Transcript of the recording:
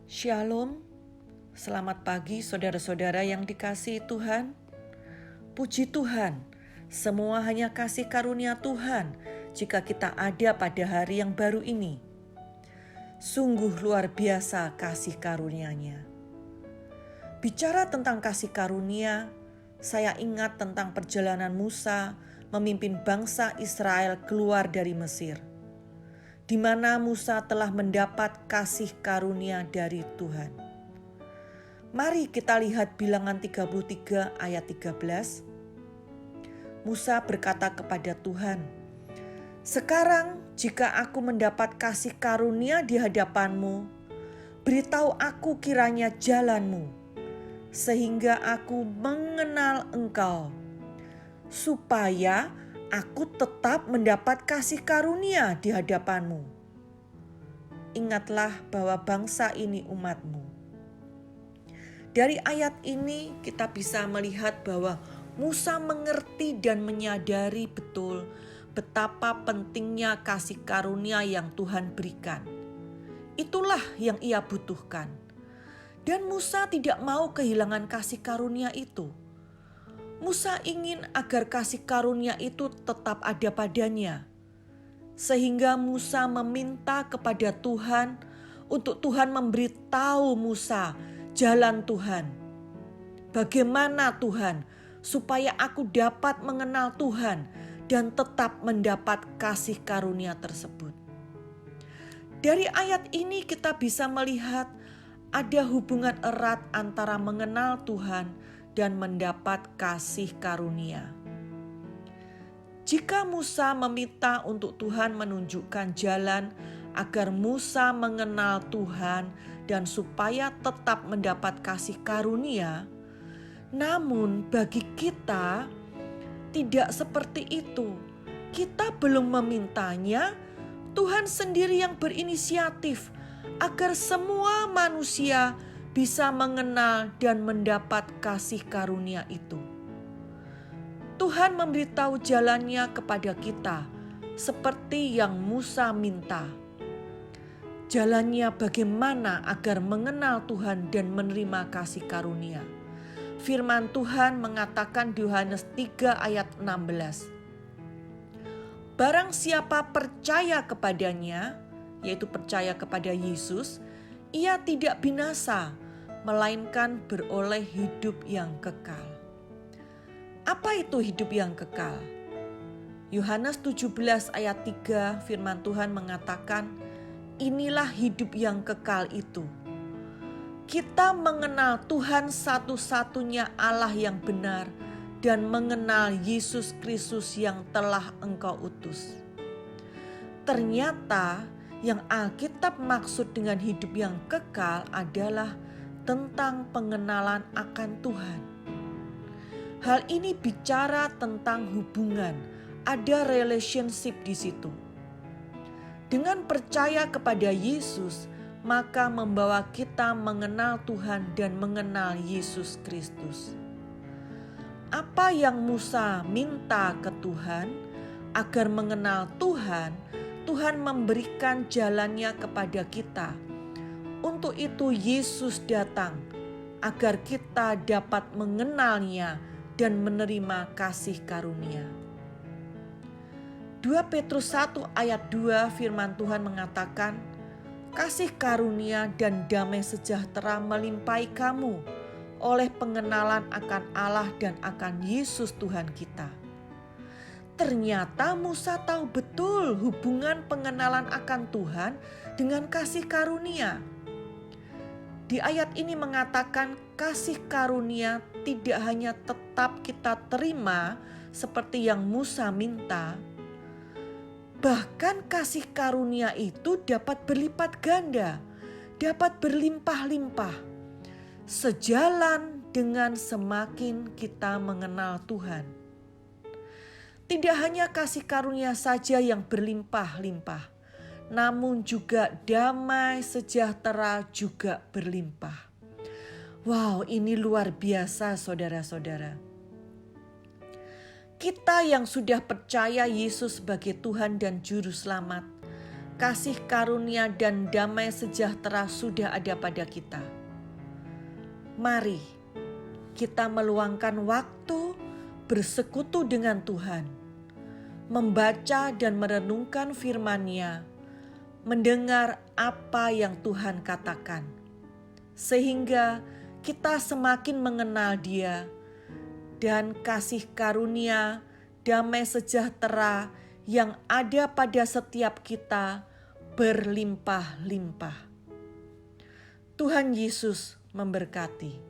Shalom, selamat pagi saudara-saudara yang dikasihi Tuhan. Puji Tuhan, semua hanya kasih karunia Tuhan jika kita ada pada hari yang baru ini. Sungguh luar biasa kasih karunia-Nya. Bicara tentang kasih karunia, saya ingat tentang perjalanan Musa memimpin bangsa Israel keluar dari Mesir, di mana Musa telah mendapat kasih karunia dari Tuhan. Mari kita lihat Bilangan 33 ayat 13. Musa berkata kepada Tuhan, "Sekarang jika aku mendapat kasih karunia di hadapan-Mu, beritahu aku kiranya jalan-Mu, sehingga aku mengenal Engkau, supaya aku tetap mendapat kasih karunia di hadapan-Mu. Ingatlah bahwa bangsa ini umat-Mu." Dari ayat ini kita bisa melihat bahwa Musa mengerti dan menyadari betul betapa pentingnya kasih karunia yang Tuhan berikan. Itulah yang ia butuhkan. Dan Musa tidak mau kehilangan kasih karunia itu. Musa ingin agar kasih karunia itu tetap ada padanya. Sehingga Musa meminta kepada Tuhan untuk Tuhan memberitahu Musa jalan Tuhan. Bagaimana Tuhan supaya aku dapat mengenal Tuhan dan tetap mendapat kasih karunia tersebut. Dari ayat ini kita bisa melihat ada hubungan erat antara mengenal Tuhan dan mendapat kasih karunia. Jika Musa meminta untuk Tuhan menunjukkan jalan agar Musa mengenal Tuhan dan supaya tetap mendapat kasih karunia, namun bagi kita tidak seperti itu. Kita belum memintanya, Tuhan sendiri yang berinisiatif agar semua manusia bisa mengenal dan mendapat kasih karunia itu. Tuhan memberitahu jalannya kepada kita seperti yang Musa minta. Jalannya bagaimana agar mengenal Tuhan dan menerima kasih karunia. Firman Tuhan mengatakan di Yohanes 3 ayat 16. Barang siapa percaya kepadanya, yaitu percaya kepada Yesus, ia tidak binasa, melainkan beroleh hidup yang kekal. Apa itu hidup yang kekal? Yohanes 17 ayat 3 firman Tuhan mengatakan, inilah hidup yang kekal itu. Kita mengenal Tuhan satu-satunya Allah yang benar dan mengenal Yesus Kristus yang telah Engkau utus. Ternyata yang Alkitab maksud dengan hidup yang kekal adalah tentang pengenalan akan Tuhan. Hal ini bicara tentang hubungan, ada relationship di situ. Dengan percaya kepada Yesus, maka membawa kita mengenal Tuhan dan mengenal Yesus Kristus. Apa yang Musa minta ke Tuhan agar mengenal Tuhan, Tuhan memberikan jalannya kepada kita. Untuk itu Yesus datang agar kita dapat mengenalnya dan menerima kasih karunia. 2 Petrus 1 ayat 2 firman Tuhan mengatakan, kasih karunia dan damai sejahtera melimpahi kamu oleh pengenalan akan Allah dan akan Yesus Tuhan kita. Ternyata Musa tahu betul hubungan pengenalan akan Tuhan dengan kasih karunia. Di ayat ini mengatakan kasih karunia tidak hanya tetap kita terima seperti yang Musa minta, bahkan kasih karunia itu dapat berlipat ganda, dapat berlimpah-limpah, sejalan dengan semakin kita mengenal Tuhan. Tidak hanya kasih karunia saja yang berlimpah-limpah, namun juga damai sejahtera juga berlimpah. Wow, ini luar biasa saudara-saudara. Kita yang sudah percaya Yesus sebagai Tuhan dan Juru Selamat kasih karunia dan damai sejahtera sudah ada pada kita. Mari kita meluangkan waktu bersekutu dengan Tuhan, membaca dan merenungkan firman-Nya, mendengar apa yang Tuhan katakan, sehingga kita semakin mengenal Dia dan kasih karunia, damai sejahtera yang ada pada setiap kita berlimpah-limpah. Tuhan Yesus memberkati.